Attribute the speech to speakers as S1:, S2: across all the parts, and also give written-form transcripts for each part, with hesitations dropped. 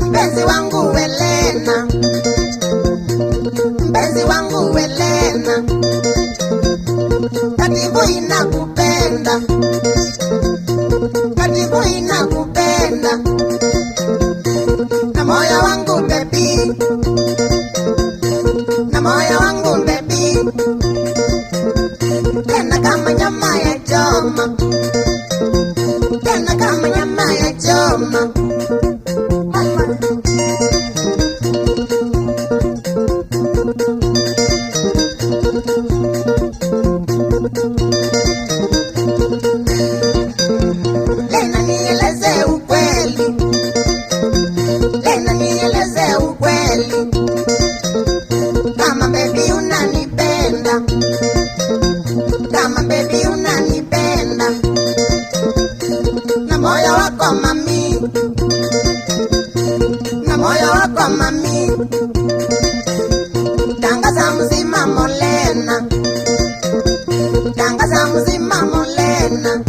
S1: Mpenzi wangu Helena, mpenzi wangu Helena, katibu inakupenda, katibu inakupenda, na moyo wangu baby, na moyo wangu baby, tena kama nyama ya choma, tena kama nyama ya choma. Lena nieleze ukweli, Lena nieleze ukweli, kama baby unanipenda, kama baby unanipenda, na moyo wako mami, na moyo wako mami, tangaza msimamo Lena, tangaza msimamo Lena.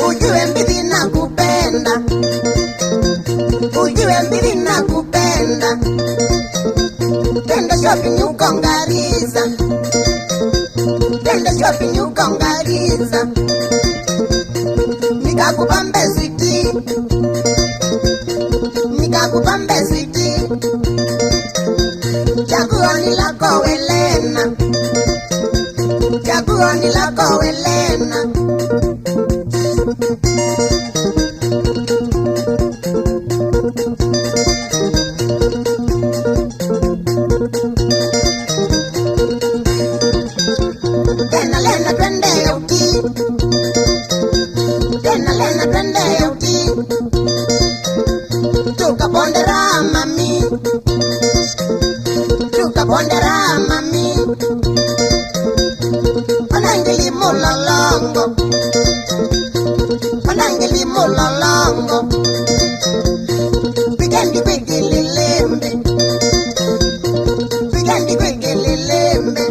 S1: Ujue mbivi nakupenda, ujue mbivi nakupenda, twende shopping uko Ngariza, twende shopping uko Ngariza, nikakupambe switi, nikakupambe switi, chaguo ni lako Helena, chaguo ni lako Helena. Tena Lena twende uki, tena Lena twende uki, tukapondera mami, tukapondera mami, panangili mulolongo, panangili mulolongo, pigandi kwigililembe, pigandi kwigililembe.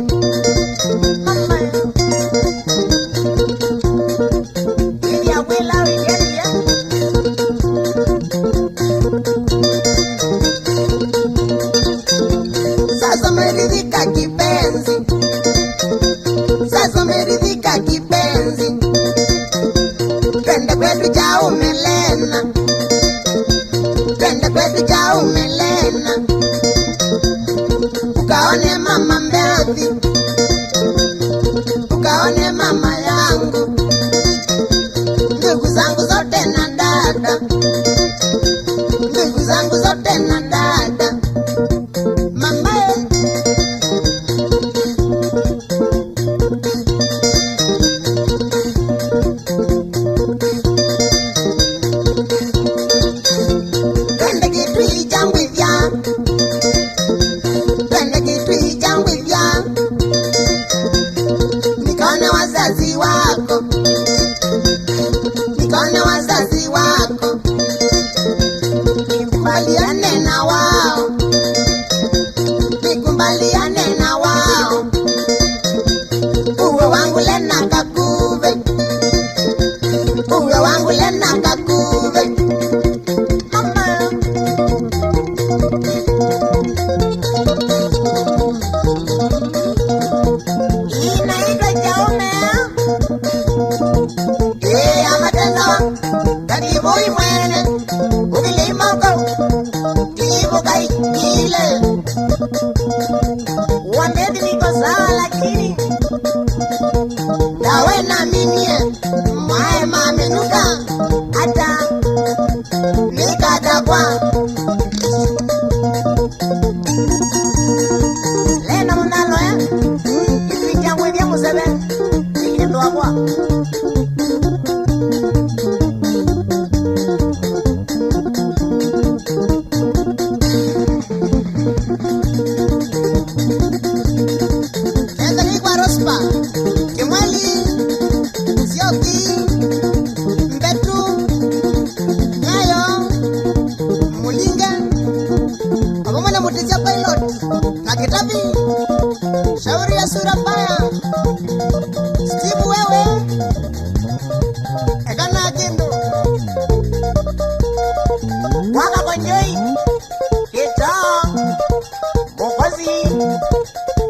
S1: Sasa umeridhika kipenzi, sasa umeridhika kipenzi, twende kwetu Jaume Lena, twende kwetu Jaume Lena, ukaone mama Mbethi, ukaone mama yangu, ndugu zangu zote na dada, ndugu zangu zote na dada. Twende Kitui Jangwivya, twende Kitui Jangwivya, nikaone wazazi wako, nikaone wazazi wako, nikubaliane na wao, nikubaliane na wao, uwe wangu Lena Kakuve, uwe wangu Lena Kakuve. Inaitwa Jaume, amatendo, karibu imwene, ukilimoko, kilibuka ikile, wambedi niko sawa lakini, dawe na minie, mwae mamenuka, hata, nikata kwa. Lena munalo Kitui Jangwivya musebe, nikendo wakwa. Enda ni kwa Rospa, Kimweli, Sioki, sura mbaya. Steve wewe. Ekana kendo. Waka konyoi. Kita. Mokwazi.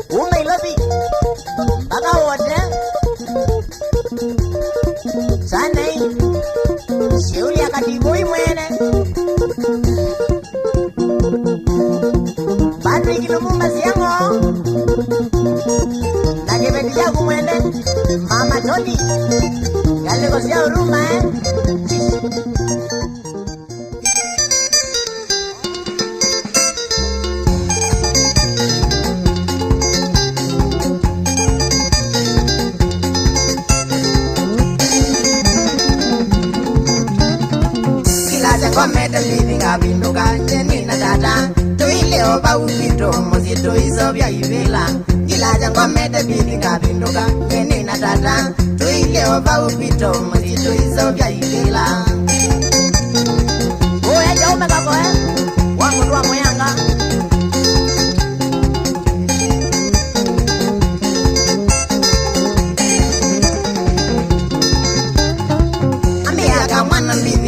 S1: Umeilabi. Baka wote. Sanai. Shiuli akatiboi mwene. Patrick Lumumba siango. Nagebetia kumwende. Mama Tony. Yale kosia uruma Komete living abinduka jeni na tata tuile oba ukito mozito izobya ivela kilaja komete living abinduka jeni na tata tuile oba ukito mozito izobya ivela oya jaume kako wangu wa moyanga amia mwana mbivi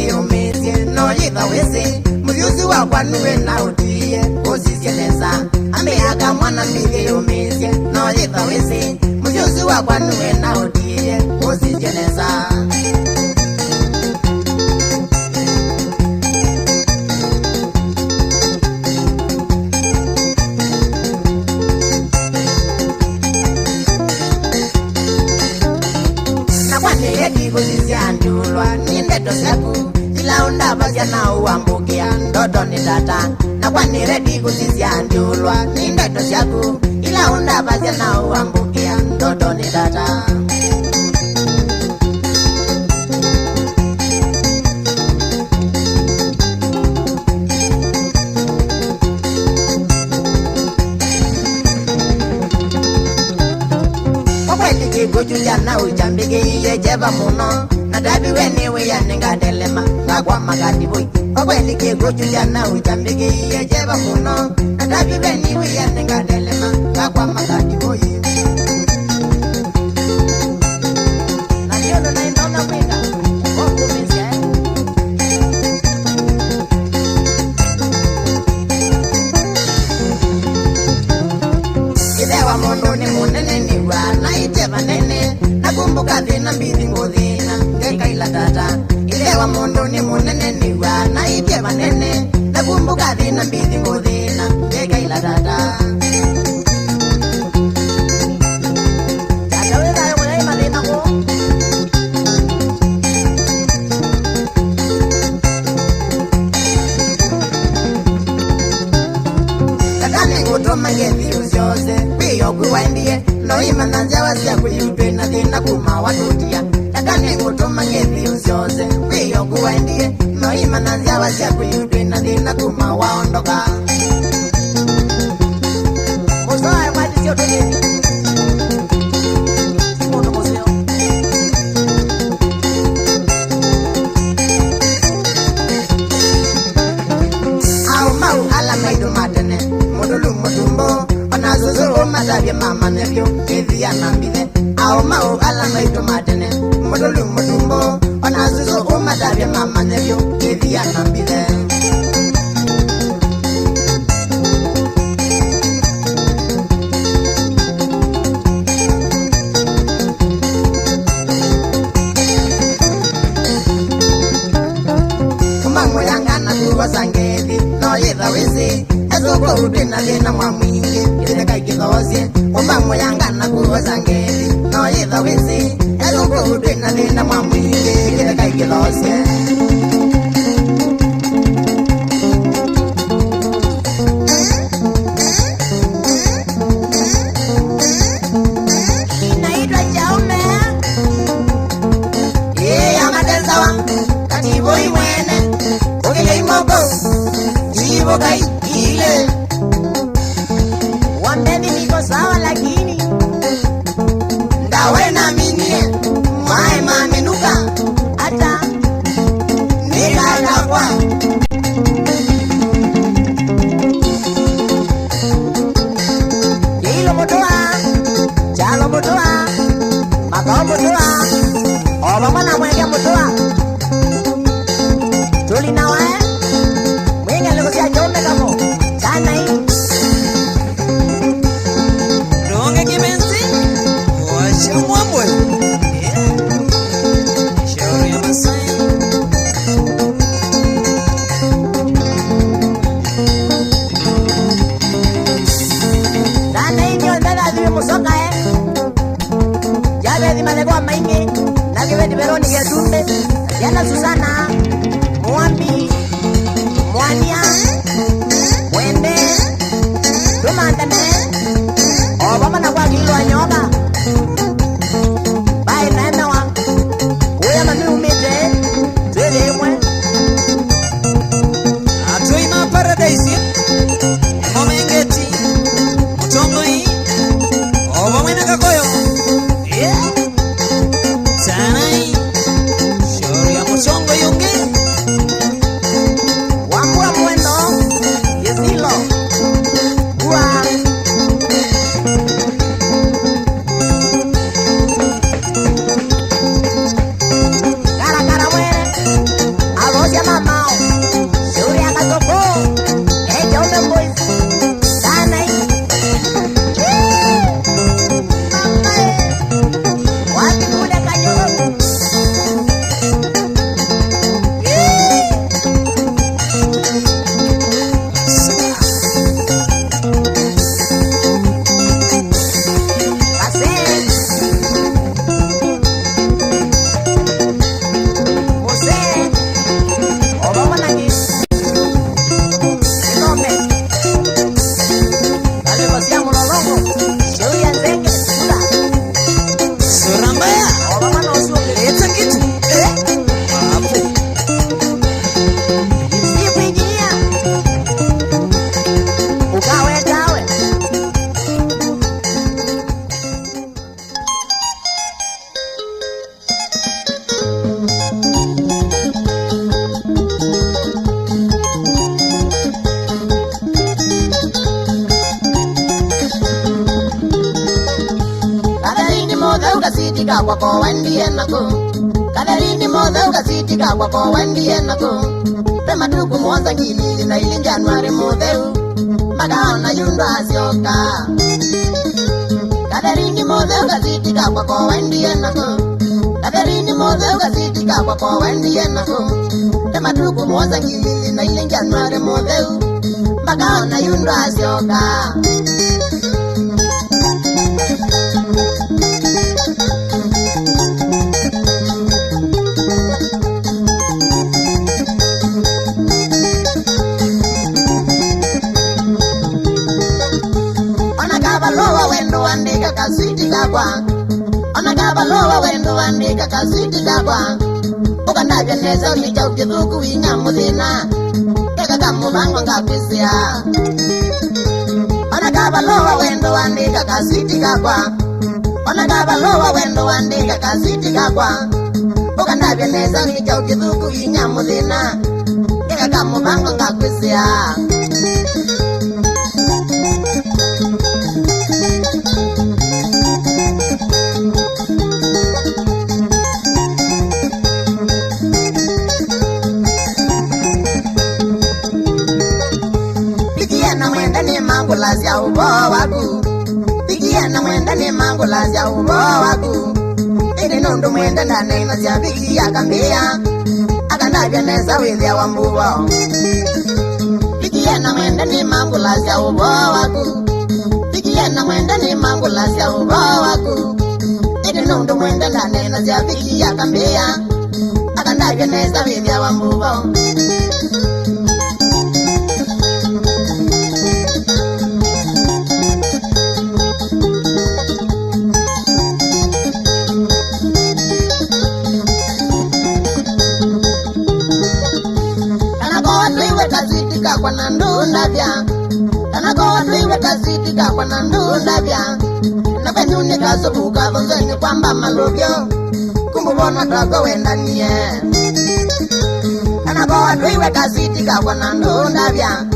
S1: Noliva wese, muyuzi wa kwanuwe na utuye, ozisieneza Ameaka mwana mbili umeze, noliva wese, muyuzi wa kwanuwe na utuye, ozisieneza Na kwane yedi kuzisi andulwa, nindeto seku Ilaunda bazia na uambukia ndoto ni tata Na kwani redi kuzizia ndiulwa ni ndoto siaku Ilaunda bazia na uambukia ndoto ni tata Kwa kweli kikuchuja na ujambigi iye jeba muno Nadabi wenewe ya nenga delema Ngakwa magadi boy Okweli kikuchu jana ujambige iye jeba muno Nadabi wenewe ya nenga delema Ngakwa magadi boy Nanyono na indonga kweka Oku mizia Idewa mono ni munene niwa Na ijeba nene Nakumbuka dhina mbili ngodhina Kaila tata Ilewa mondo ni munene niwa Na ipye manene Nakumbuka dhina mbili ngodhina Kaila tata Tata weza yungu ya imalina ko Tata nenguto mangethi usiose Wiyo kuwaendie No ima nanjawa siya kuyupe Na dhina kuma watutia Takane kutuma ngethi usiose Wiyo kuwaendie No ima nanjawa siya kuyupe Na dhina kuma waondoka Musoa kwa jisio tujeni Simoto museo Au mau ala maidu matene Mudulu mutumbo Onazuzu umadavye mama nevyo Kethi ya nambile Au mau ala maidu matene Mudulu mutumbo Onazuzu umadavye mama nevyo Kethi ya nambile Kumangu yangana kuwa sangethi No yitha wisi Ezuko udina lina mwamwingi Yitha ikithosie Kumangu yangana kuwa sangethi No yitha wisi Ezuko udina lina mwamwingi Yitha ikithosie Inaitwa Jaume Iya matenza wangu Katibo imwene Ukile imoko Jibo kai ile Wambeni niko sawa lakini Ndawe na minie Mwae mamenuka Ata Elizabeth Veronica Tumbe, Diana Susana, Mwambi, Mwania, Wende, Tumandane, Obama na kwa kilo anyoba. Bye na mewa. Oya mami umete, twele mwe.
S2: Atoi ma paradise. Momengeti. Mutongoi. Obama na kakoyo. Yeah. Sanai. Shori ya mutongo yungi.
S1: Wambua mwendo, yesilo. Ua. Ukasitika kwako wandie nako Kaderini moza ukasitika kwako wandie nako Pema tuku mwanza ngili na ili Januari modeu Magaona yundu asioka Kaderini moza ukasitika kwako wandie nako Kaderini moza ukasitika kwako wandie nako Pema tuku mwanza ngili na ili Januari modeu Magaona yundu asioka Andika kasiti kakwa Onagaba lowa wendo andika kasiti kakwa Ukandabya neza ulija ukithuku inya muthina Eka kamu bango ngapisia Onagaba lowa wendo andika kasiti kakwa Onagaba lowa wendo andika kasiti kakwa Ukandabya neza ulija ukithuku inya muthina Eka kamu bango ngapisia Lazia ubo waku Bikia mwenda ni mango lazia ubo waku Ini nundu mwenda na nena zia bikia kambia Akandabya neza withia wa mbubo Bikia mwenda ni mango lazia ubo waku Bikia mwenda ni mango lazia ubo waku Ini nundu mwenda na nena zia bikia kambia Akandabya neza withia wa mbubo Kwa nandunda bya Kanako watuiwe kasitika kwa nandunda bya Na penyuni kasubuka vunzeni kwamba maluvyo Kumbubono tako wendanie Kanako watuiwe kasitika kwa nandunda bya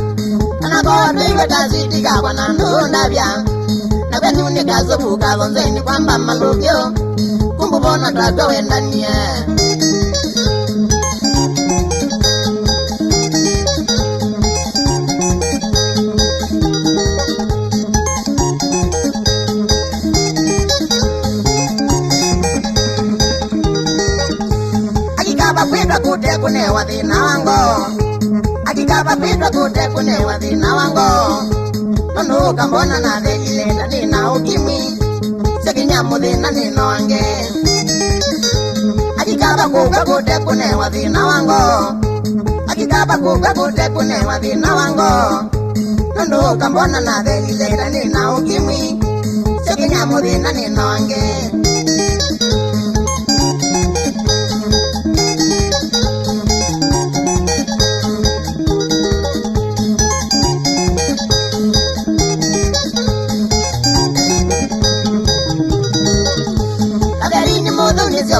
S1: Kanako watuiwe kasitika kwa nandunda bya Na penyuni kasubuka vunzeni kwamba maluvyo Kumbubono tako wendanie Kute kune wadhina wango Akikaba pitwa kute kune wadhina wango Nono kambona na dhekilenda nina ukimi Sekinya mudhina nino wange kuka kute kune wadhina wango akikaba kuka kute kune wadhina wango nondo kambona na dhelileta nina ukimwi sekinya mudhina ninonge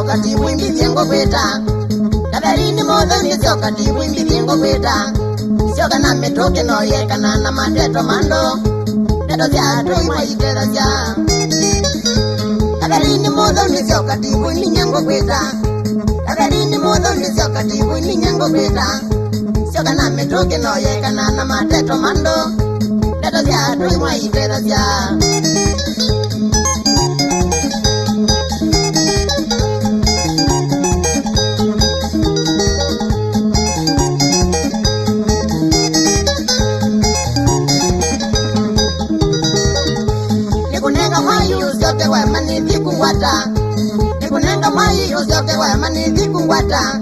S1: Kati wimbi vyengo kweta Kaberini modo ni sio kati wimbi vyengo kweta Sio kana metoke no ye kana na mateto mando Neto zia toi maitera zia Kaberini modo ni sio kati wimbi nyango kweta Kaberini modo ni sio kati wimbi nyango kweta Sio kana metoke no ye kana na mateto mando Neto zia toi maitera zia Nikunenga mai usioke wa manithi kungwata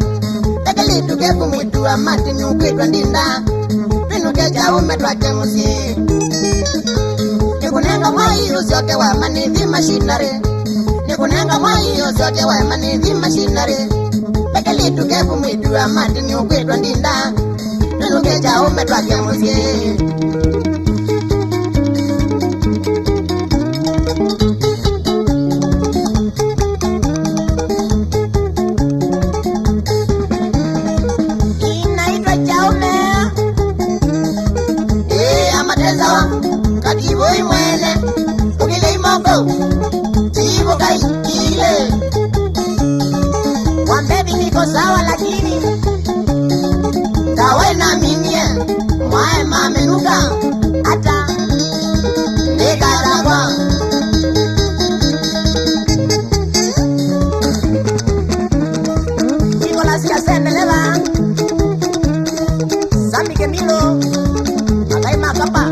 S1: Tekeli tuke kumwitua mati nyukitwa ndinda Pinuke jaume twake musi Nikunenga mai usioke wa manithi mashinare Nikunenga mai usioke wa manithi mashinare Tekeli tuke kumwitua mati nyukitwa ndinda Pinuke jaume twake musi Katiboy mwene, ukile imoko, chibo kai kile Wambebi niko sawa lakini Kawe na minie, mwae mamenuka Ata, nekaragwa Niko lasika sendeleva Sambi kemilo Makai makapa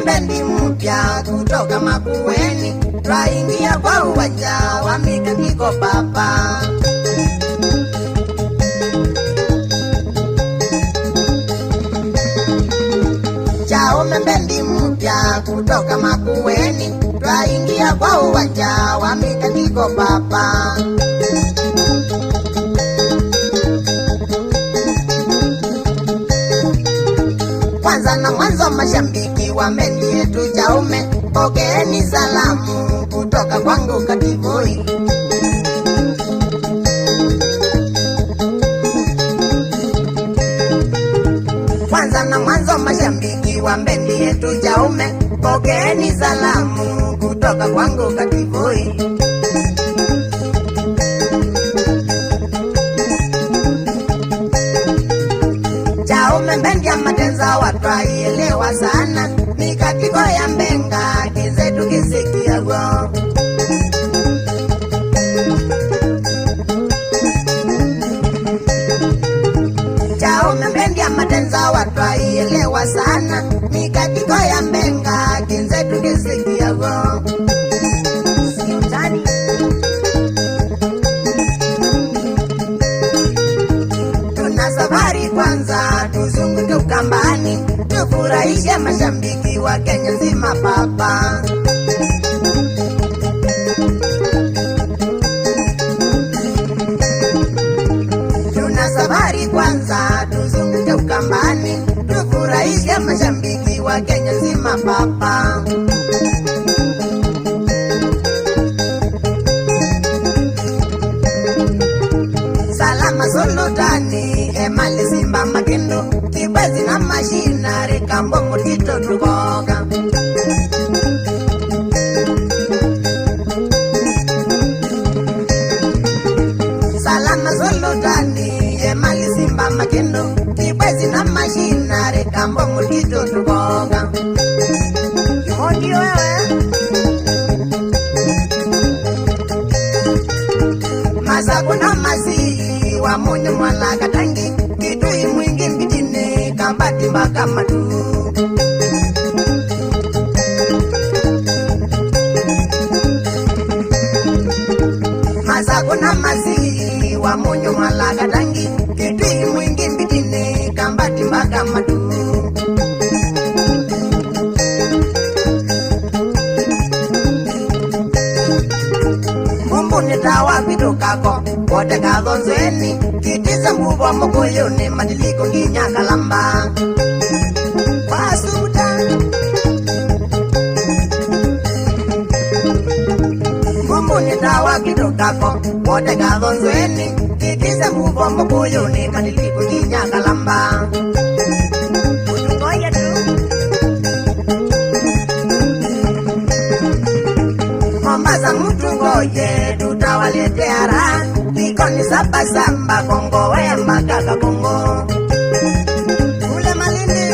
S1: Mbendi mpya kutoka Makueni Twaingia kwa uwanja wa mikakiko papa Chao mbendi mpya kutoka Makueni Twaingia kwa uwanja wa mikakiko papa Kwanza na mwanzo mashabiki wa mendi yetu Jaume Pokeeni salamu kutoka kwangu Katiboi Kwanza na mwanzo mashabiki wa mendi yetu Jaume Pokeeni salamu kutoka kwangu Katiboi Jaume mbendi ya matenza watwaielewa sana Mikatiko ya mbenga kizetu kisikia go Jaume mbendi ya matenza watwaielewa sana Mikatiko ya mbenga kizetu kisikia go Siutani Tuna safari kwanza tuzungu tukambani Tufurahishe mashabiki wa Kenya nzima papa Tuna safari kwanza tuzungu tukambani Tufurahishe mashabiki wa Kenya nzima papa Salamu Salama solotani emali simba makindo kibezi na mashinari kambo mutito tukoka Salama solotani emali simba makindo kibezi na mashinari kambo mutito tukoka Yodi wewe Masakuna masi wa munyo mwala katangi Kitui mwingi mbitine kambati mbaka madu Masakuna masi wa munyo mwala katangi Kitui mwingi mbitine kambati mbaka madu Nitawa vitu kako wote kadhonzweni kitiza mbuwa mkoyoni madiliko kinyaka lamba Wasuta Mumbu nitawa vitu kako wote kadhonzweni kitiza mbuwa mkoyoni madiliko kinyaka lamba Utungoye tu Mombasa mutungoye tutawaletea raha Likoni saba samba Kongo wema kaka Kongo Ule Malindi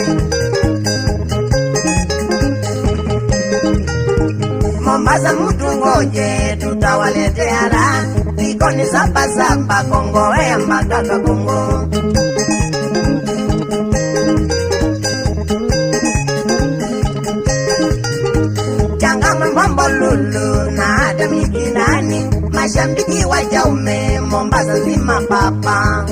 S1: Mombasa mutungoye tutawaletea raha Likoni saba samba Kongo wema kaka Kongo Mambo lulu na hata mikindani Mashambiki wa jaume Mombasa zima papa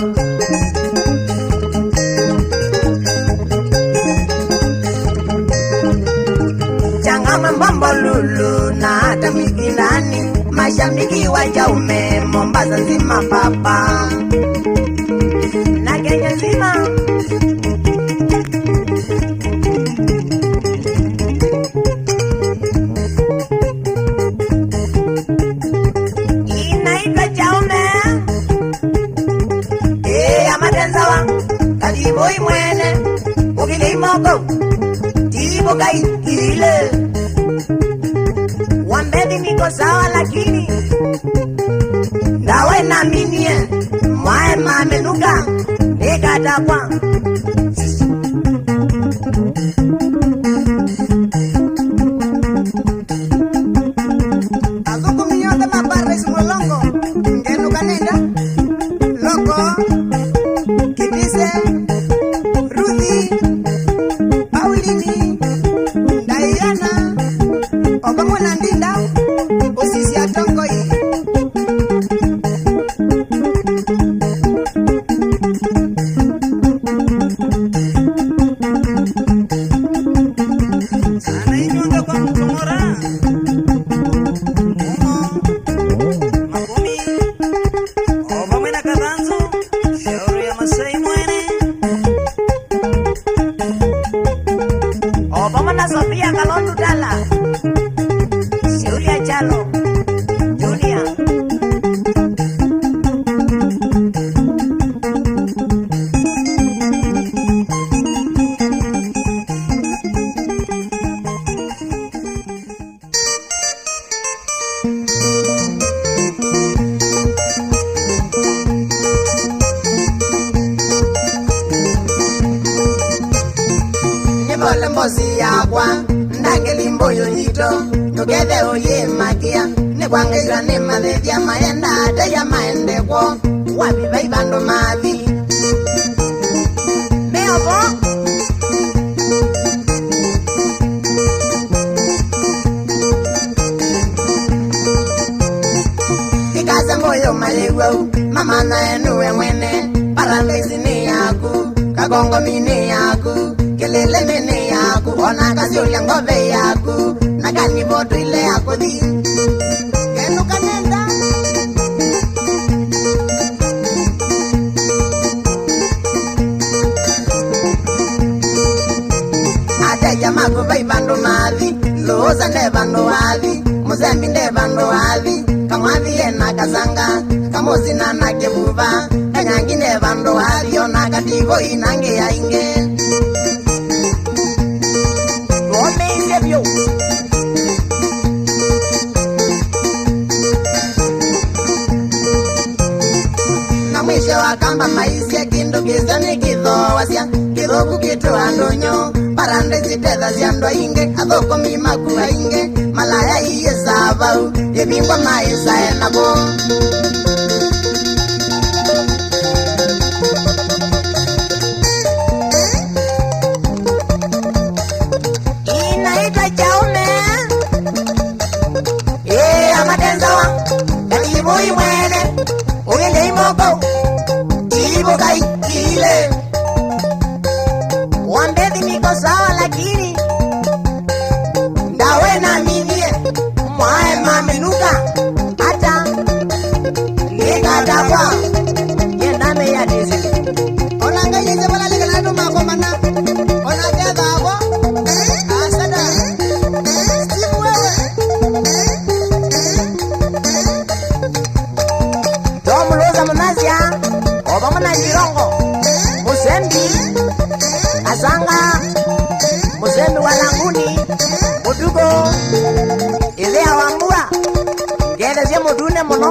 S1: Changama mambo lulu na hata mikindani Mashambiki wa jaume Mombasa zima papa Na Kenya zima Boy mwene Ukile imoko Tibo kai ile Wambedi niko sawa lakini Dawe na minie Mwae mamenuka Nika tapwa Azuku minyote mabarre simolongo Ngenuka nenda Loko Kitise Paulini, Diana, Obamona Ndinda, Osisi Atongoi. Sana inyonga kwa mtumora. Makumi, Obamona Kadanzo, shauri ya Masai mwene. Obamona Sofia Kalondu Dala Julia Chalo Julia Nibole mbosi yakwa Ndangeli mboyo nyito Nukethe oye makia Nikwangeira ni mathethia maenda Ataya maende kwa Wabi baibando mathi Meobo Kikaza mboyo malewa Mama na enuwe mwene Parandesi ni yaku Kagongo mini yaku Kelele mene yaku Ona kasi ulia ngove yaku Nakani botu ile yako di Kenu kanenda Ateja maku baibando mathi Looza nde bando wathi Muzembi nde bando wathi Kamwathi ena kasanga kamosi na nakebuba kanyangine bando havyo na katigo inange ya inge tuome isebyo na mwisho wakamba maisha kindu kizani kithowasia kithoku kitu andonyo parande zitetha cia ndo inge athoko mimakuwa inge malaya iye savau ibingwa maisa enabo inaitwa chaume amatenzawa kalibui mwene ugende imoko chibukai kile wambezi niko sawa lakini ndawe na minie mwae maminuka hata nikatakwa yename ya dizi onangayeze walalikanato makomana onakethagwo asada Steve wewe tomuluza munazia oba muna jirongo musembi asanga musembi walanguni mudugo ilea wambua ngeelezia mudune muno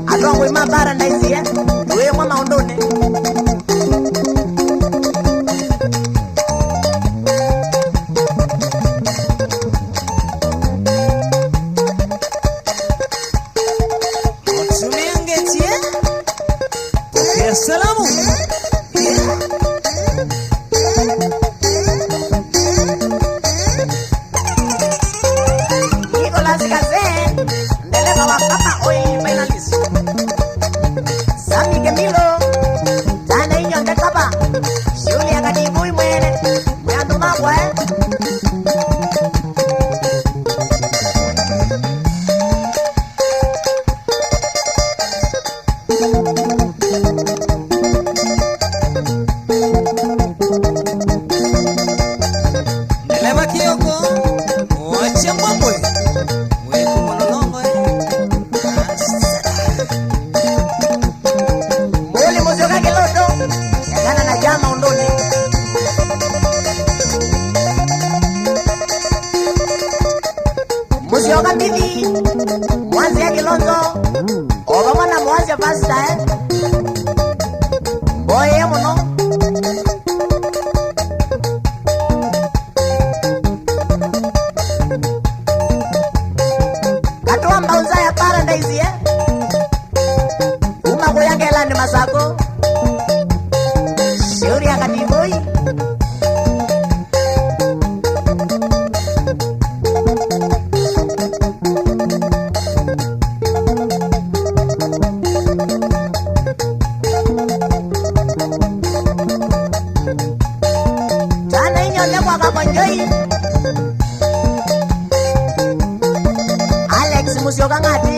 S1: atongo imabara ndaizie tuwe mwa maundune
S2: Mutumiangetie pokea salamu
S1: Nicolas Gazé, ndeleva wa Papa Oil Finalist. Sami Gemilo, tana inyo ndekaba. Shuli ya kadibui mwene, mwandu mabwa
S2: Ndeleva Kioko wacha mwambwe weku mololongo
S1: Muli muzioka kiloto, yakana na jama undoni. Muzioka mbili, mwanzi ya kilonzo, oba mwana mwanzi ya pasta boye ya muno. Katoa mbauza ya paradise umako yange landi masako shauri ya kadiboi tana inyonde kwa kakonjoi Alex Musyoka ngati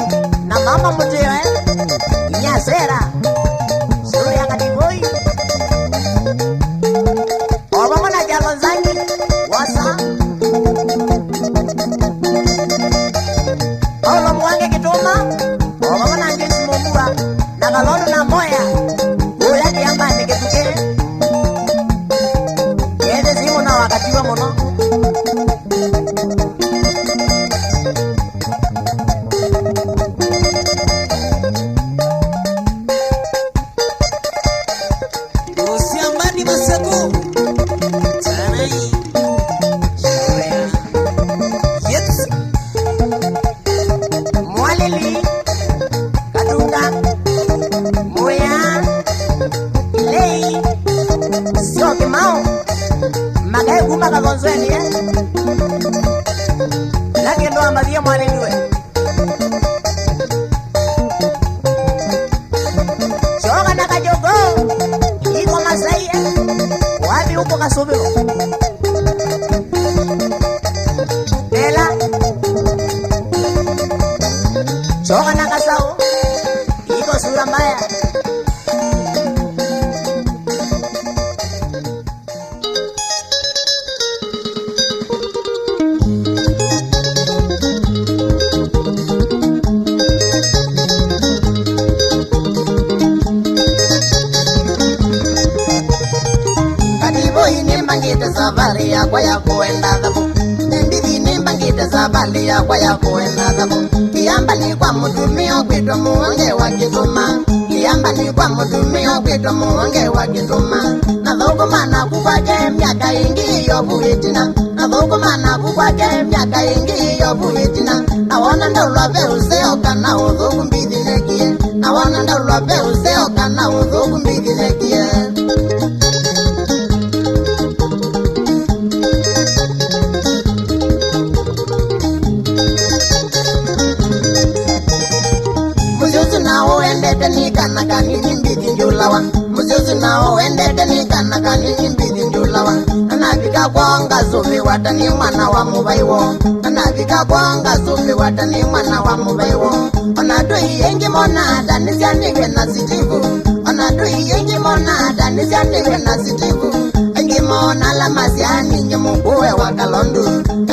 S1: na mama muteo Nyasera shauri ya kadiboi oba mwana jalonzani wasa Paulo Mwange Kituma oba mwana Njesi Mumbua na Kalondo na Moya uya kiamba niketuke yeze simu na wakatiwa muno
S2: usiambani masako tanai shoya yes
S1: Mwalili Katunga Moya Lei Sio Kimao Magae kuma kagonzweni Laki ndo ambadia mwalili we Shoga na kajogo Iko Masai wapi huko Kasubiro Ela Shoga na kasao iko sura mbaya mbangite safari yakwa ya kuenda thabu Ndithi ni mbangite safari yakwa ya kuenda thabu Kiamba ni kwa mutumio kwitwa muonge wa kituma Kiamba ni kwa mutumio kwitwa muonge wa kituma Na thuguma na kukwake miaka ingi iyo buitina Na thuguma na kukwake miaka ingi iyo buitina Na wona ndaulwa ve useo kana uthugu mbithinekie Na wona ndaulwa ve useo kana uthugu mbithinekie Muziuzi nao endete ni kana kanini mbithi njulawa Muziuzi nao endete ni kana kanini mbithi njulawa Nanavika kwanga suvi watani mwana wa mubaiwo Nanavika kwanga suvi watani mwana wa mubaiwo Onadui yengi mona danisia niwe na sitivu Onadui yengi mona danisia niwe na sitivu Engi mona la masiani nye mukuwe wa kalondu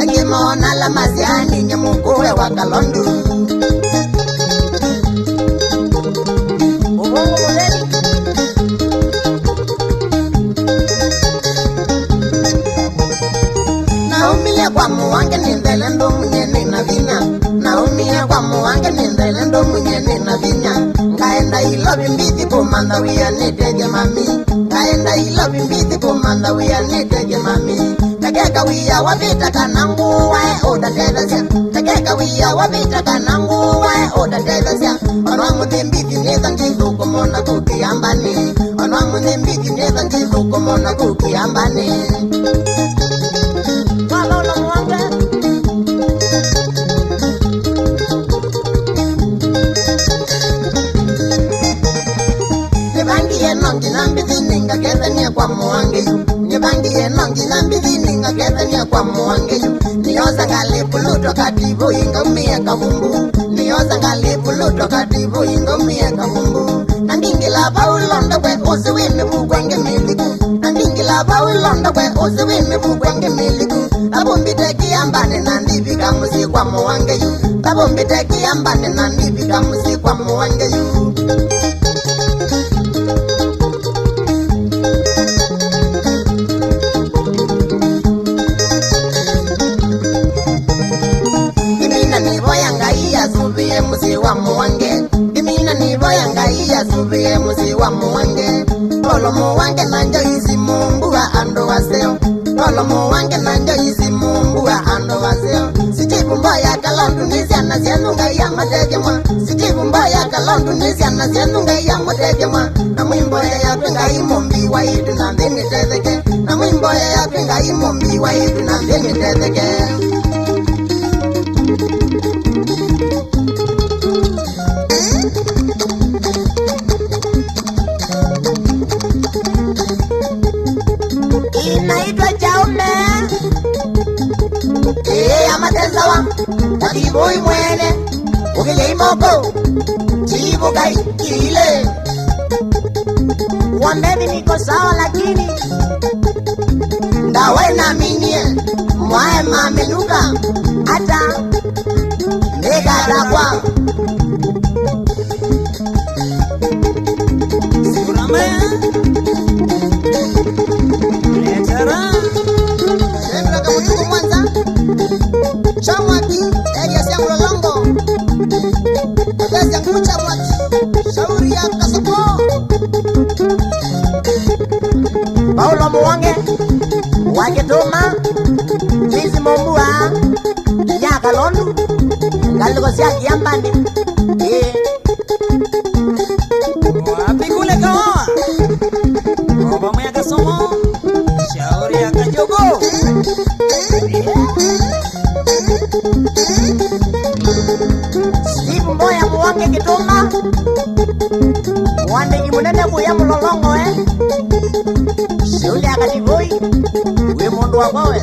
S1: Engi mona la masiani nye mukuwe wa kalondu Naumia kwa muwange nindele ndo munyeni na vinya Naumia kwa muwange nindele ndo munyeni na vinya Ngaenda ilobi mbithi kumanda wia nitege mami Ngaenda ilobi mbithi kumanda wia nitege mami Tekeka wia wabita kanangu wae oda tedasya Tekeka wia wabita kanangu wae oda tedasya Onwangu mbithi nitha ngithu kumona kukiambani Onwangu mbithi nitha ngithu kumona kukiambani Nibangiye nongi nambithi ningakethania kwa muwangeyu Nibangiye nongi nambithi ningakethania kwa muwangeyu Niyoza ngali puluto katibu ingomie kavumbu Niyoza ngali puluto katibu ingomie kavumbu Nandingila paulondo kwe usiwini bugwenge miliku Nandingila paulondo kwe usiwini bugwenge miliku Tabumbite kiambane nandibika musi kwa muwangeyu Tabumbite kiambane nandibika musi kwa muwangeyu Suviye musi wa muwange Dimina nivoya ngaiya suviye musi wa muwange Tolo muwange nanjo isi mumbu wa ando waseo Tolo muwange nanjo isi mumbu wa ando waseo Sijibu mboya kalondu nisia na sienunga ya mategemwa Sijibu mboya kalondu nisia na sienunga ya mategemwa Na mwimboya ya pinga imombi wa itu na ndini tezeke Na mwimboya ya pinga imombi wa itu na ndini tezeke Inaitwa Jaume Amatezawa Takiboi mwene Ukile imoko Chibu kai kile Wambeni niko sawa lakini Ndawe na minie Mwae mamenuka Hata Nekadakwa
S2: Sigurame
S1: Sembra kamutuku Mwanza Chamwaki Eria siya Mlolongo Kodesi ya Ngumu Chamwaki Shauri ya Kasopo Paulo Muwange Wakituma Tizi Mombua Nyaka Londu Galiko siya Kiambani
S2: Wapikule kawa Oba mwya kasomo Shauri ya kajogo
S1: Steve Mboya Muwange Kituma Mwande Kimunene Buya Mlolongo Shule Akativoi We mundu wakwawe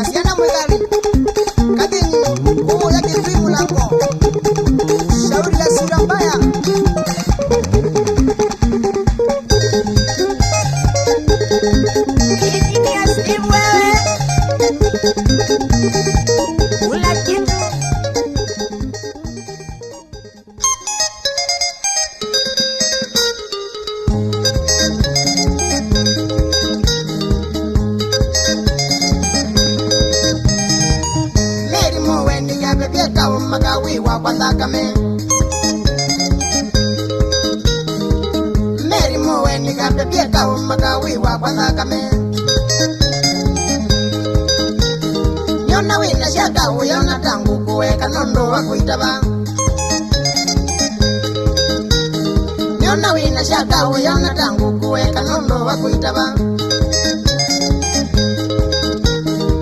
S1: Asiana mwekari Katini Umu ya kifimu lako Shauri ya sura mbaya Engineer Steve wewe Ula kitu Meri muweni ya bebye kao magawi wa kwandakame Meri muweni ya bebye kao magawi wa kwandakame Nyona wina shaka uyona tangu kuweka nondo wa kuitaba Nyona wina shaka uyona tangu kuweka nondo wa kuitaba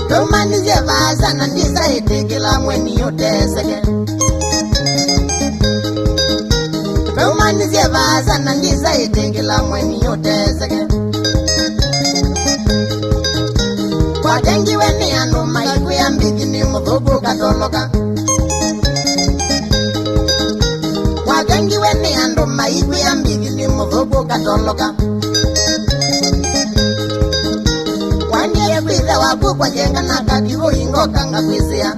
S1: Tumanizie vaza na ndisa itikila mweni yoteseke Tumanizie vaza na ndisa itikila mweni yoteseke Watengi weni anu maiku ya mbithi ni muthuku katoloka Watengi weni anu maiku ya mbithi ni muthuku katoloka Wandie kwithe waku kwa jenga na kativu ingoka nga kwisia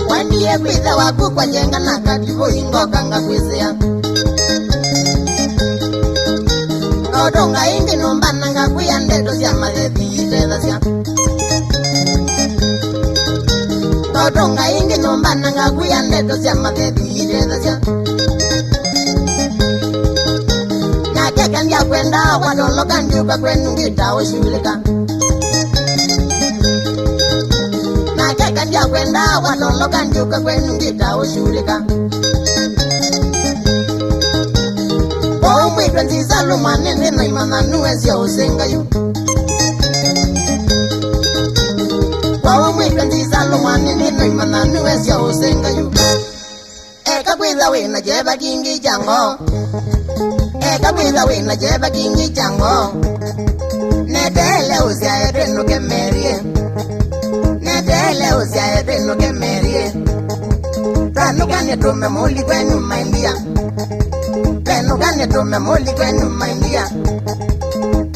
S1: Wandie kwithe waku kwa jenga na kativu ingoka nga kwisia Kodonga ingi numbana nga kuya ndeto sia mathethi itedha sia Kodonga ingi numbana nga kuya ndeto sia mathethi itedha sia Nakeka ndia kwenda wadoloka ndiuka kwenu ngita ushulika Nakeka ndia kwenda wadoloka ndiuka kwenu ngita ushulika Mwitwe nziza lumane na imana nuwezi ya usenga yu Mwitwe nziza lumane na imana nuwezi ya usenga yu Eka kwitha wina jeba kingi jango Eka kwitha wina jeba kingi jango Netele uzia edwenu kemerie Netele uzia edwenu kemerie Tanukane tume muli kwenu maindia Penugane tume muli kwenu maindia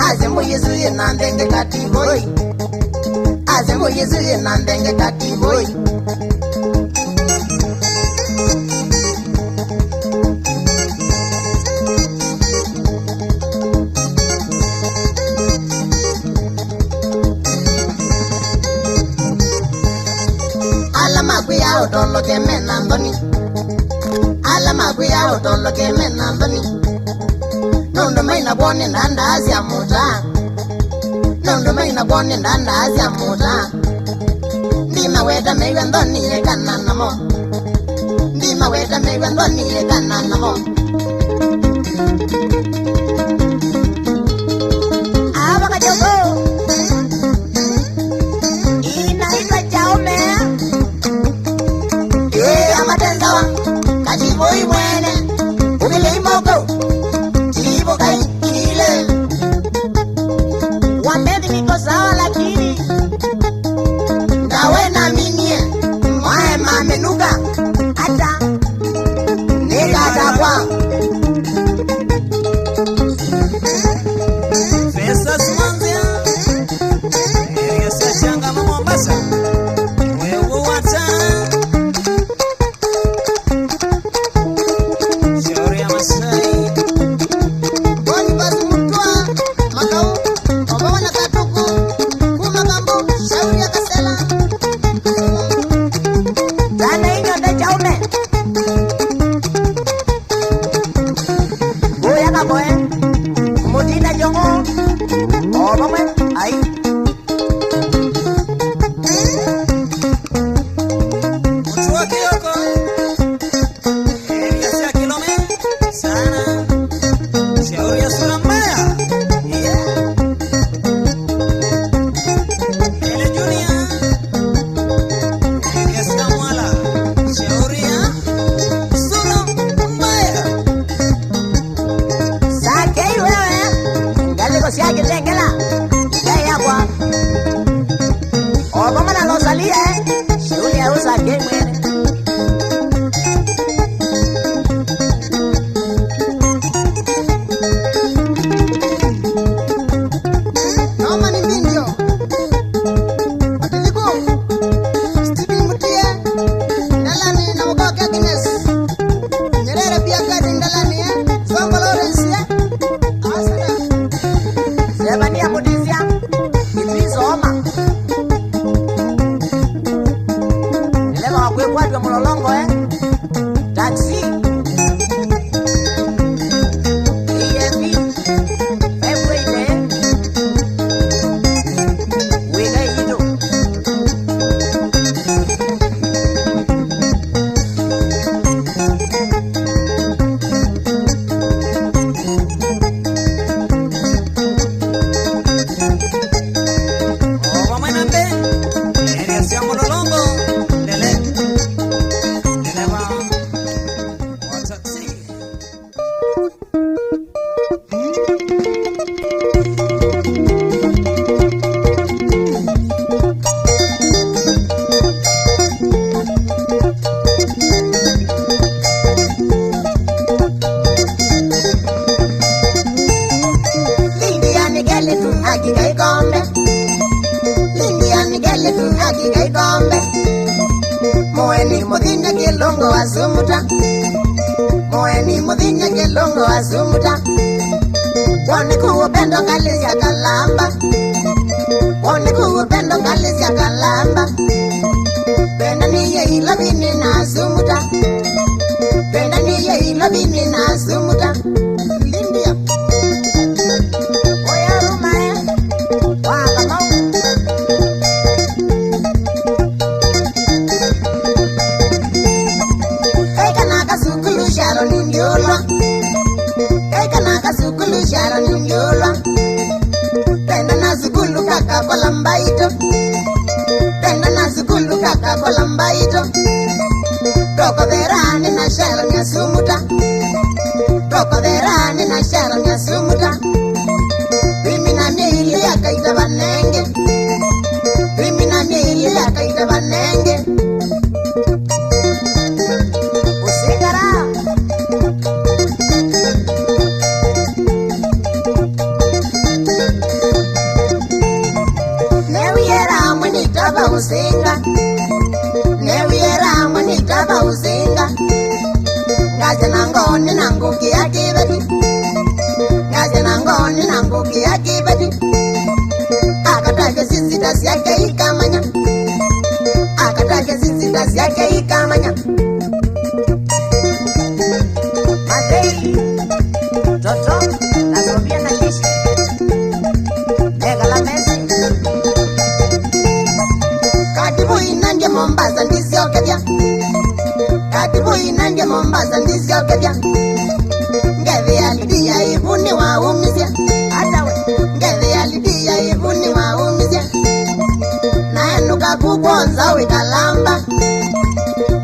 S1: Azembo yezuye na ndenge katiboi Azembo yezuye na ndenge katiboi Alama kuya otolo keme nandoni Alama kuya otolo keme nandoni Nondo maina bone ndanda azia muta Nondo maina bone ndanda azia muta Ndima weta mewe ndoni ekana namo Ndima weta mewe ndoni ekana namo Abaka jogo Inaitwa Jaume Amatenzawa Kajiboi mwene Ugile imoko Jibo kai ile Wambedi niko sawa lakini Ndawe na minie Mwae mamenuka Ata Nika atakwa
S2: Fesa Smanzia Esa Shanga Mombasa Wewe watana Shauri ya Masai
S1: Boni basi mutwa Makau Obawana katuku Kuma kambu Shauri ya kasela Tana inyo de Jaume Goya kaboe Mudina jongo Obamwe Ai
S2: Mtua Kioko Eliasia Kilome Sana Shauri ya sura mbaya Ele Junior Eliasia Mwala Shauri ya sura mbaya
S1: Sakei wewe Ngaliko siya kitengela Kaya kwa ikombe India nigele tu hakika ikombe Moeni mudhinya kilungo wasumuta Moeni mudhinya kilungo wasumuta Wone kuupendo ngalisi ya kalamba Wone kuupendo ngalisi ya kalamba Penda niye ilo bini na sumuta Penda niye ilo bini na sumuta Lindia Oya rumae Waka mau Eka naka sukulu sharo nindiolwa Eka naka sukulu sharo nindiolwa Penda na sukulu kaka kwa lambaito Penda na sukulu kaka kwa lambaito Toko verani na sharo nya sumuta Toko verani na sharo nya sumuta Bimi na mili ya kaita banenge Bimi na mili ya kaita banenge Usigara Newiera mwenita ba usinga Newiera mwenita ba usinga Ngaje nangoni nanguki ya kibeti Ngaje nangoni nanguki ya kibeti Akatake sisi dasi yake ikamanya Akatake sisi dasi yake ikamanya Matei Toto Nasomia na kishi Mega la mesi Katibu inanje Mombasa ndisio kebya Katibu inanje Mombasa ndisio kebya Ngeve ya lidia ibuni wa umizia Atawe Ngeve ya lidia ibuni wa umizia Naenuka kukonza wikalamba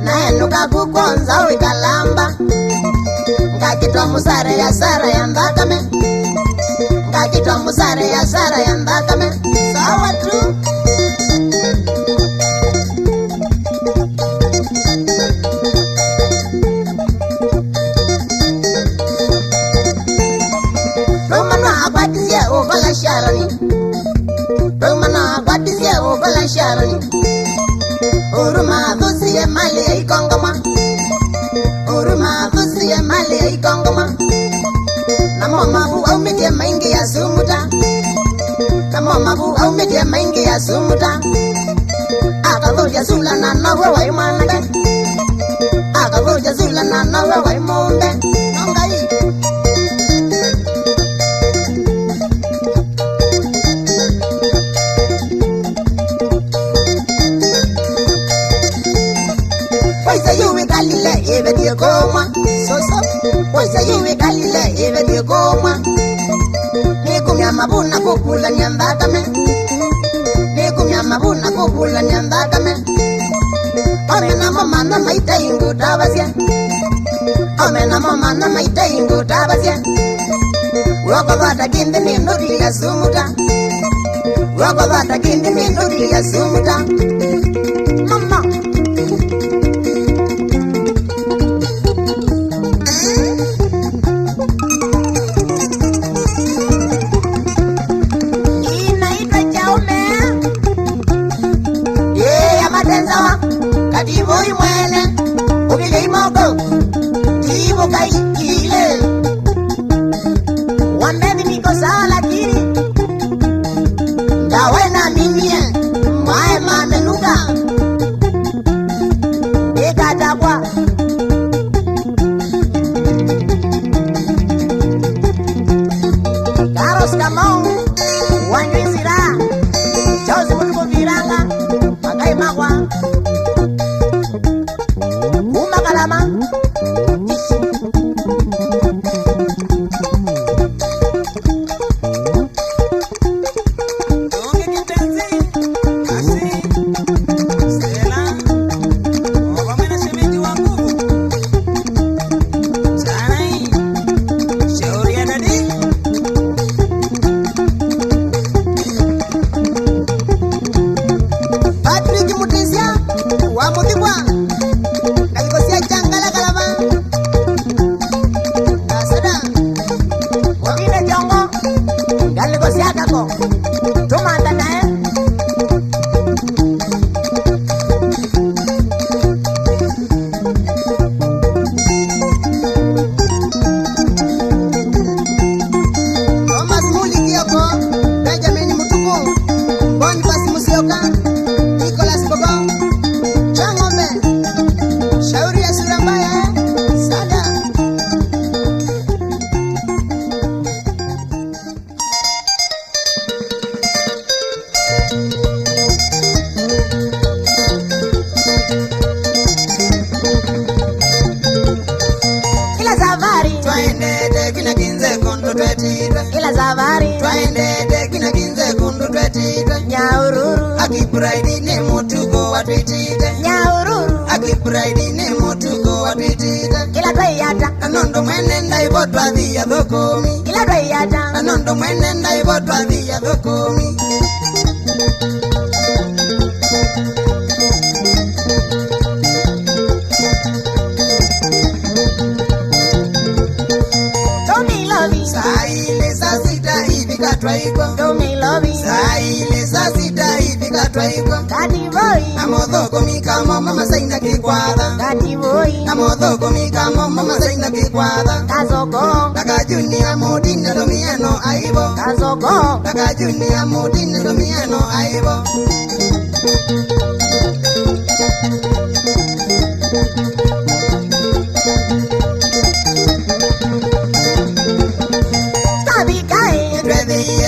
S1: Naenuka kukonza wikalamba Ngakitwa musare ya sara ya mbakame Ngakitwa musare ya sara ya mbakame Sawa tu Rumana akwatizie ukola sharoni Rumana akwatizie ukola sharoni Uruma thusie mali ya ikongoma Uruma thusie mali ya ikongoma Namo mabu au media maingi ya sumuta Namo mabu au media maingi ya sumuta Akavuja zula na nawe wa imanake Akavuja zula na nawe wa imombe Nongai Waisa yuwe kalile ibe die goma Soso Waisa yuwe kalile ibe die goma Nikumya mabuna kukula nyambakame Nikumya mabuna kukula nyambakame Omena mama na maita ingu tabasya Omena mama na maita ingu tabasya Wako vata kindi ni nuri ya sumuta Wako vata kindi ni nuri ya sumuta Mama Inaitwa Jaume ya matenzawa Kadivoi mwene Ukile imoko Tivo kai ile Wambeni niko sawa lakini Dawe na minie Mae mamenuka Eka tabwa Karos kamau Wanywizira Chozi muluko viranga Makai makwa Umakalama
S2: Donge kite
S1: Nyaururu
S2: Akibraidi ne mutugo watwitite
S1: Nyaururu
S2: Akibraidi ne mutugo watwitite
S1: Kila twayata
S2: Anondo mwene ndaibotwa dhia dhokumi
S1: Kila twayata
S2: Anondo mwene ndaibotwa dhia dhokumi Saile saa sita hivi katwaiko Saile saa sita hivi katwaiko Namodhoko mikamo mama saina kikwatha Namodhoko mikamo mama saina kikwatha Kaka junia modine domieno aibo Kaka junia modine domieno aibo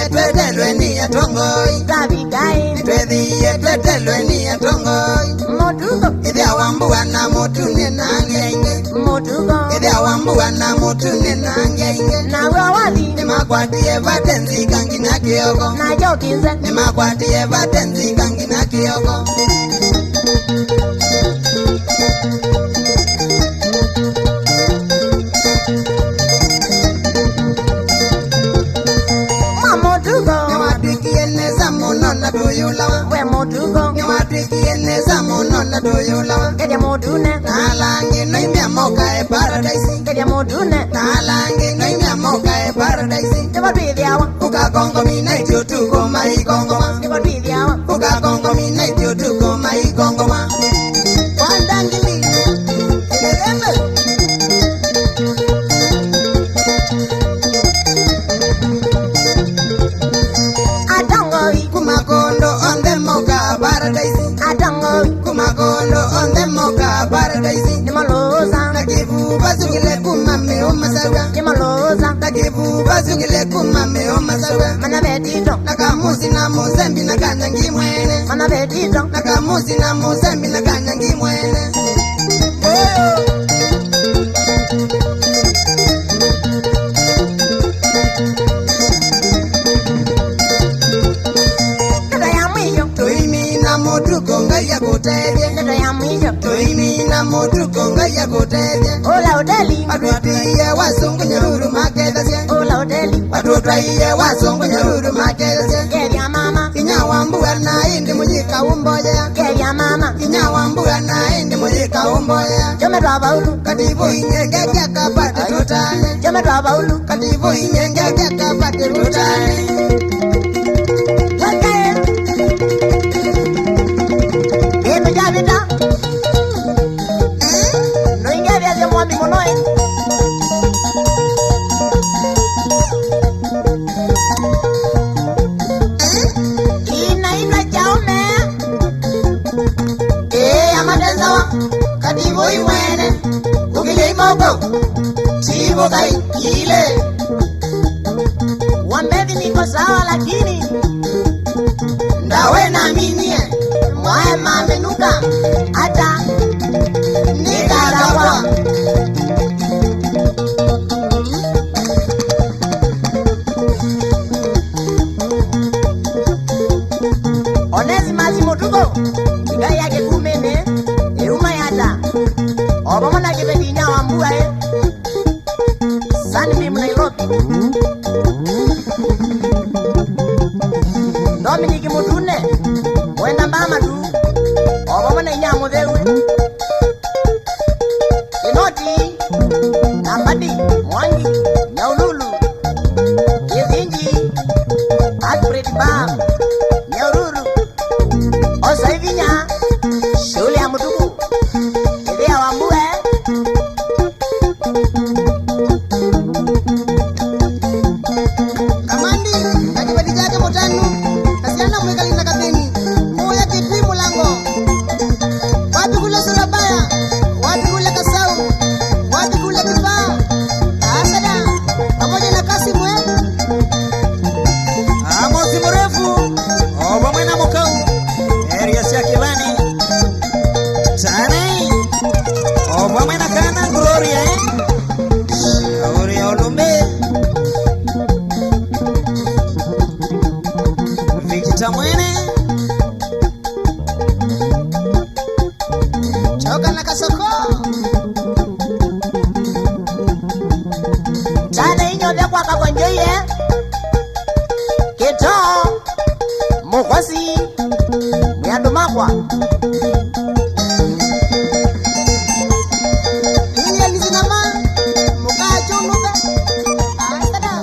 S2: Twetelweni atongoi Twetelweni atongoi Ithia wambua na motune nangenge Ithia wambua na motune nangenge Nimakwatie vatenzi kangi na kioko Nimakwatie vatenzi kangi na kioko Niwatwikieneza muno na doyulawa Nalangi noimia moka e paradise Nalangi noimia moka e paradise Ukakongo mina itio tuko maikongoma Ukakongo mina itio tuko maikongoma Wandangili Ilerembe Kumakondo on the moka paradise Kumakondo on the moka paradise Nakivu basugile kumame o masawa Nakivu basugile kumame o masawa Nakamusi na mozembi na kanyangi mwene Nakamusi na mozembi na kanyangi mwene Motuko ngaya kutebye Toimina motuko ngaya kutebye Watutaiye wasungu nyahuru makedasye Watutaiye wasungu nyahuru makedasye Inyawambua na indi mujika umboya Inyawambua na indi mujika umboya Katibu inyenge kaka pate tutane Katibu inyenge kaka pate tutane
S1: No ingia vya mwami monoe Inaimla jaume amatenzawa Katibu imwene Kukile imoko Tibu kai ile Wambevi niko sawa lakini Ndawe na minie Mwae mamenuka Ata Nikaragwa Onezi mazi motuko Iga yake kumene Euma yata Obamona kibedinya wambua Sani mimu Nairobi Dominiki mutune Wenda mbama tu Obamona inyamu dewe Inoti Nambadi Mwangi Nyaululu Yezinji Alfred Bam Nyaururu Osaivinya Shule ya mutuku Idea wambue Kamandi Kakibadi jake motanu Kasiana mwekali na kapeni Moya kipi mulango Wapi kule Surabaya Wapi kule Kasau Wapi kule Kipaa Asada Pamoja na kasi mwe
S2: Amosi mrefu Oba mwena mokau Area siya kibani Tane Oba mwena kana Gloria Gloria olumbe Vikita mwene mokwasi mwiandu makwa ilializinama mukachunuka asada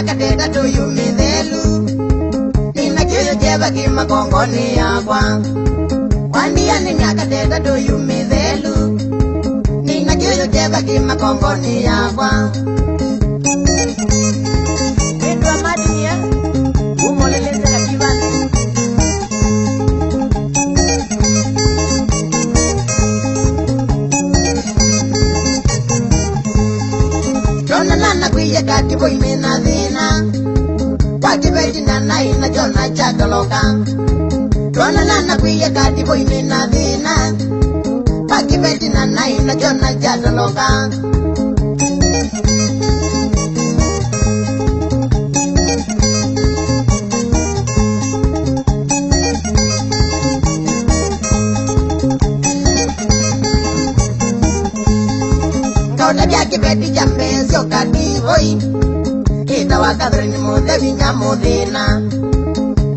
S1: Kateta to you me delu Nina kiyo jeba ki makongoni yakwa Wandia ni kateta to you me delu Nina kiyo jeba ki makongoni yakwa Edwa madi ya Umoleleze la kivane Jona nana kuya kati boy me na dina Wati beti nana ina jona chakaloka Jona nana kuya kati boy me na dina Wati beti nana ina jona chakaloka Kibeti jambe sio kati boy Kita wakadrini mode vinya modena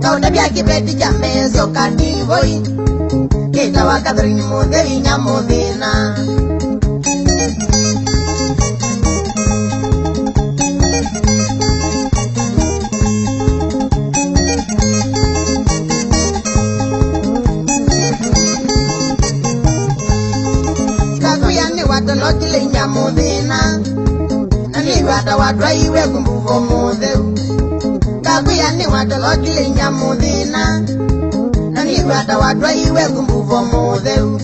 S1: Kauda bia kibeti jambe sio kati boy Kita wakadrini mode vinya modena Kakuyani watolotile nya modena Nani wata wadwa iwe kumbuvo modeu Kakuyani watolotile nya modena Nani wata wadwa iwe kumbuvo modeu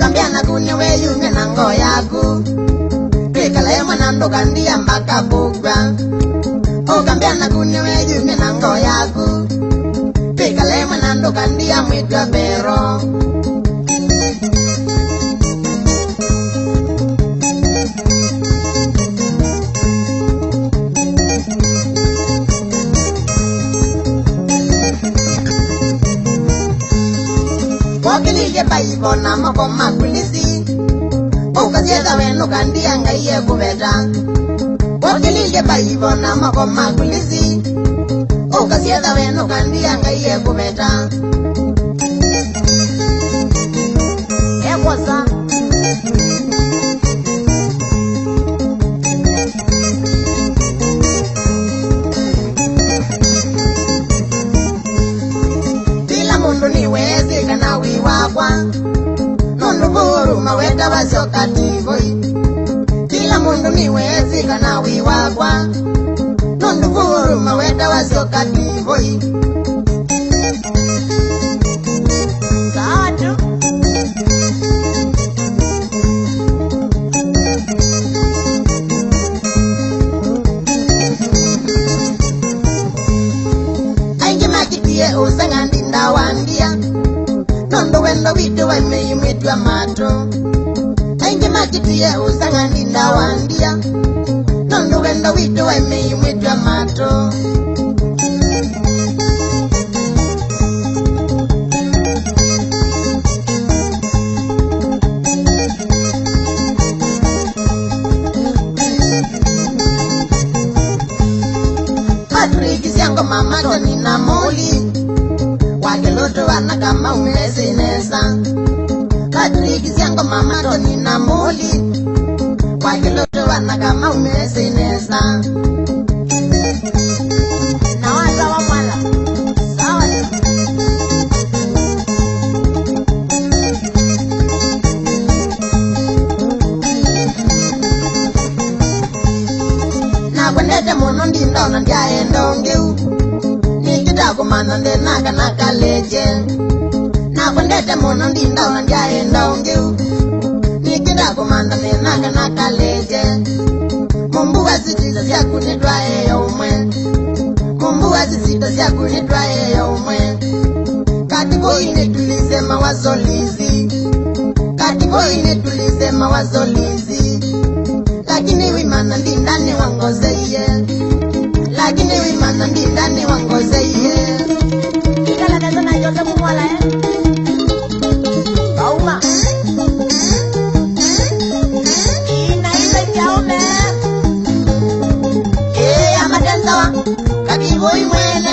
S1: Kambiana kunyewe yume na ngo yaku Pikala ya mwanando kandia mbaka bugwa Kambiana kunyewe yume na ngo yaku Pikala ya mwanando kandia mwitwa pero Wakilije baibo na mako makulisi Ukasieda wenu kandia ngaiye kubeta Wakilije baibo na mako makulisi Ukasieda wenu kandia ngaiye kubeta Ekwasa Bila mundu ni wezi kana wiwakwa Nundu buru maweta wasio kativoi Kila mundu ni wezi kana wiwakwa Nundu buru maweta wasio kativoi Saatu Aingi makitie usangandi ndawandia Nondo wendo witu wa meyu mitu wa mato Aingi makitie usangandi ndawandia Nondo wendo witu wa meyu mitu wa mato Patrick siango mama toni na moli Wakiloto wana kama umezinesa Patrick siango mama toni na moli Wakiloto wana kama umezinesa Na waza wa mwala Sawa Na kwendete mono ndindaona ndyaendongeu Kumana nde naga nakaleje Na kwendete mono ndindaona ndyaenda ongeu Nikida kumanda nde naga nakaleje Mumbuga sitiza vyaku nidwae ya umwe
S2: sita ya kunitwa ya umwe katibo inetulize mawazo lizi katibo inetulize mawazo lizi lakini wimana ndindani wangozeye lakini wimana ndindani wangozeye
S1: Kikala kaza na yote kumwala Bauma Inaisa kiaume
S2: amatenzawa katibo imwene